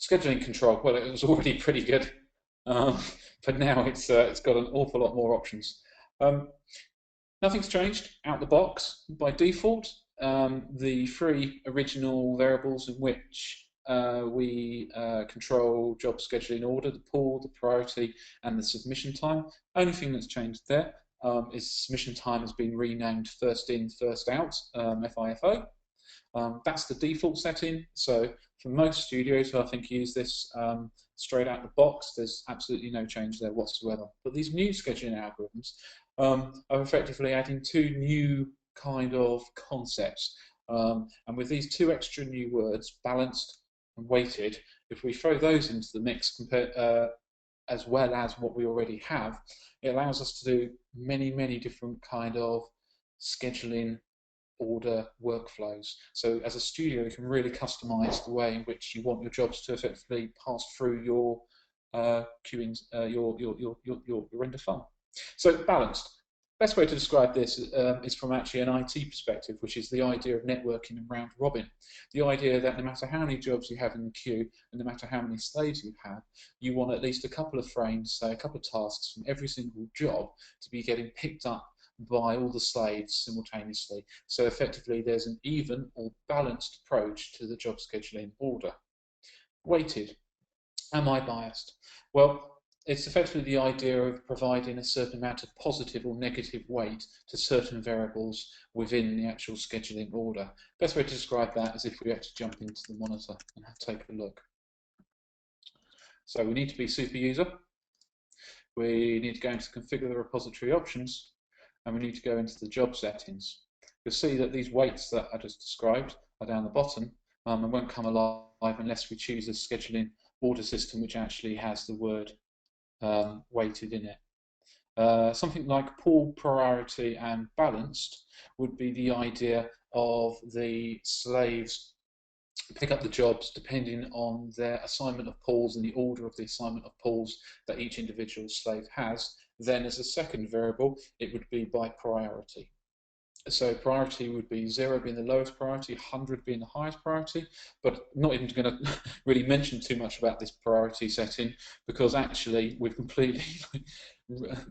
Scheduling control, well, it was already pretty good, um, but now it's got an awful lot more options. Um, Nothing's changed out the box. By default, the three original variables in which we control job scheduling order, the pool, the priority, and the submission time. Only thing that's changed there is submission time has been renamed first in, first out, FIFO. That's the default setting. So for most studios who I think use this straight out the box, there's absolutely no change there whatsoever. But these new scheduling algorithms are effectively adding two new kind of concepts. And with these two extra new words, balanced and weighted, if we throw those into the mix as well as what we already have, it allows us to do many, many different kind of scheduling order workflows. So as a studio, you can really customize the way in which you want your jobs to effectively pass through your queuing, your render funnel. So balanced. Best way to describe this is from actually an IT perspective, which is the idea of networking and round robin. The idea that no matter how many jobs you have in the queue and no matter how many slaves you have, you want at least a couple of frames, say a couple of tasks from every single job to be getting picked up by all the slaves simultaneously. So effectively there's an even or balanced approach to the job scheduling order. Weighted. Am I biased? Well, it's effectively the idea of providing a certain amount of positive or negative weight to certain variables within the actual scheduling order. Best way to describe that is if we had to jump into the monitor and take a look. So we need to be super user. We need to go into configure the repository options, and we need to go into the job settings. You'll see that these weights that I just described are down the bottom and won't come alive unless we choose a scheduling order system which actually has the word weighted in it. Something like pool, priority, and balanced would be the idea of the slaves pick up the jobs depending on their assignment of pools and the order of the assignment of pools that each individual slave has. Then as a second variable, it would be by priority. So priority would be 0 being the lowest priority, 100 being the highest priority, but not even going to really mention too much about this priority setting because actually we've completely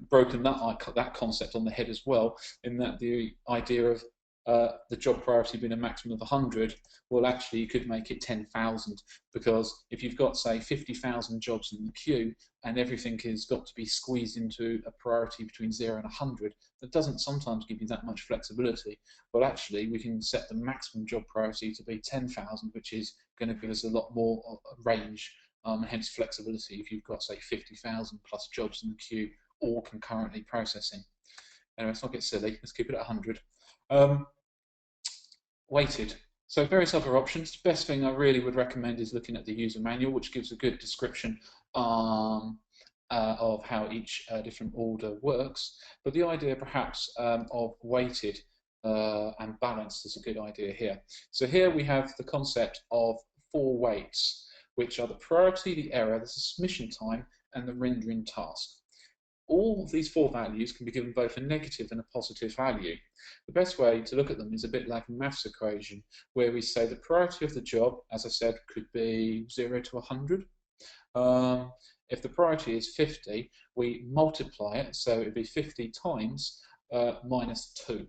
broken that concept on the head as well, in that the idea of the job priority being a maximum of 100, well actually you could make it 10,000 because if you've got say 50,000 jobs in the queue and everything has got to be squeezed into a priority between 0 and 100, that doesn't sometimes give you that much flexibility. Well actually we can set the maximum job priority to be 10,000, which is going to give us a lot more range, hence flexibility if you've got say 50,000 plus jobs in the queue all concurrently processing. Anyway, let's not get silly, let's keep it at 100. Weighted. So various other options. The best thing I really would recommend is looking at the user manual, which gives a good description of how each different order works. But the idea perhaps of weighted and balanced is a good idea here. So here we have the concept of 4 weights, which are the priority, the error, the submission time, and the rendering task. All of these 4 values can be given both a negative and a positive value. The best way to look at them is a bit like a maths equation, where we say the priority of the job, as I said, could be 0 to 100. If the priority is 50, we multiply it, so it would be 50 times minus 2.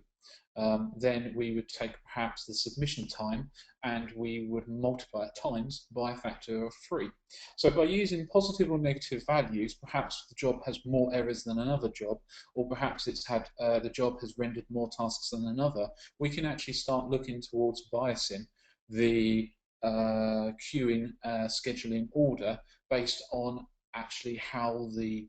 Then we would take perhaps the submission time and we would multiply it times by a factor of 3. So by using positive or negative values, perhaps the job has more errors than another job, or perhaps it's had the job has rendered more tasks than another, we can actually start looking towards biasing the queuing scheduling order based on actually how the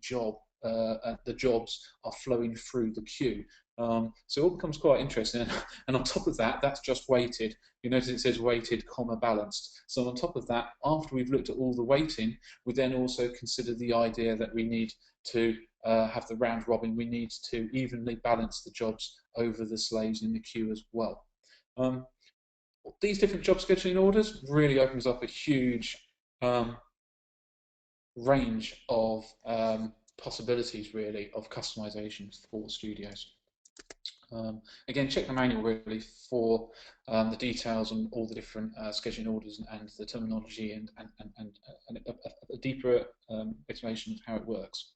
jobs are flowing through the queue. So it all becomes quite interesting, and on top of that, that's just weighted. You notice it says weighted, comma, balanced. So on top of that, after we've looked at all the weighting, we then also consider the idea that we need to have the round robin. We need to evenly balance the jobs over the slaves in the queue as well. These different job scheduling orders really opens up a huge range of possibilities, really, of customizations for studios. Again, check the manual really for the details on all the different scheduling orders and the terminology and a deeper explanation of how it works.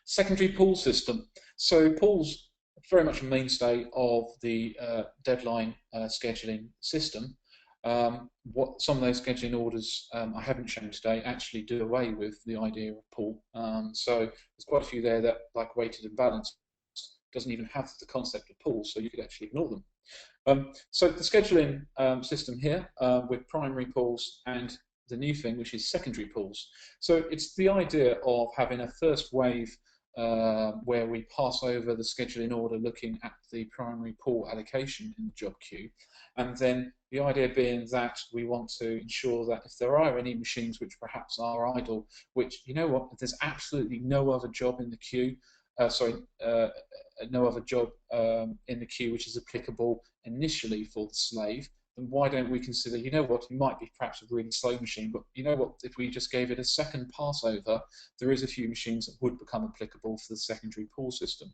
Secondary pull system. So pulls very much a mainstay of the deadline scheduling system. What some of those scheduling orders I haven't shown today actually do away with the idea of pull. So there's quite a few there that, like weighted and balanced, doesn't even have the concept of pull, so you could actually ignore them. So the scheduling system here with primary pulls and the new thing, which is secondary pulls. So it's the idea of having a first wave where we pass over the scheduling order looking at the primary pull allocation in the job queue, and then the idea being that we want to ensure that if there are any machines which perhaps are idle, which, you know what, if there's absolutely no other job in the queue, no other job in the queue which is applicable initially for the slave, then why don't we consider, you know what, it might be perhaps a really slow machine, but you know what, if we just gave it a second pass over, there is a few machines that would become applicable for the secondary pull system,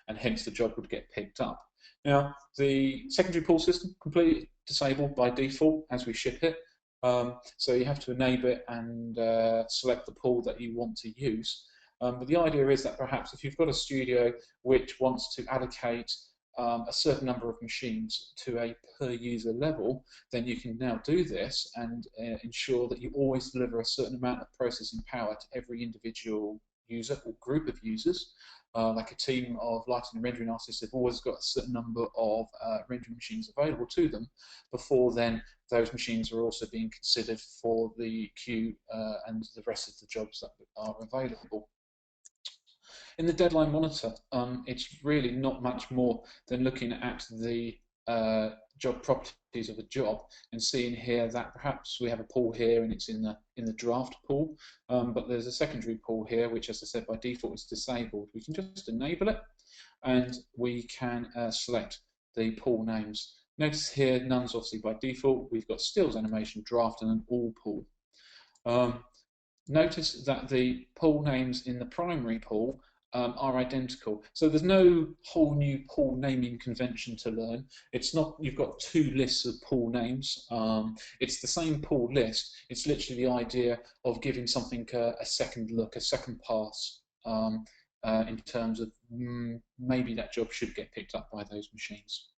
and hence the job would get picked up. Now, the secondary pull system completely disabled by default as we ship it, so you have to enable it and select the pull that you want to use. But the idea is that perhaps if you've got a studio which wants to allocate a certain number of machines to a per user level, then you can now do this and ensure that you always deliver a certain amount of processing power to every individual user or group of users. Like a team of lighting and rendering artists have always got a certain number of rendering machines available to them. Before then, those machines are also being considered for the queue and the rest of the jobs that are available. In the deadline monitor, it's really not much more than looking at the job properties of a job and seeing here that perhaps we have a pull here and it's in the draft pull, but there's a secondary pull here which, as I said, by default is disabled. We can just enable it and we can select the pull names. Notice here none's obviously by default. We've got stills, animation, draft, and an all pull. Notice that the pull names in the primary pull are identical. So there's no whole new pull naming convention to learn. It's not, you've got two lists of pull names. It's the same pull list. It's literally the idea of giving something a second look, a second pass in terms of maybe that job should get picked up by those machines.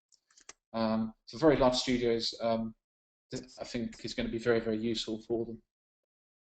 For very large studios, I think is going to be very, very useful for them.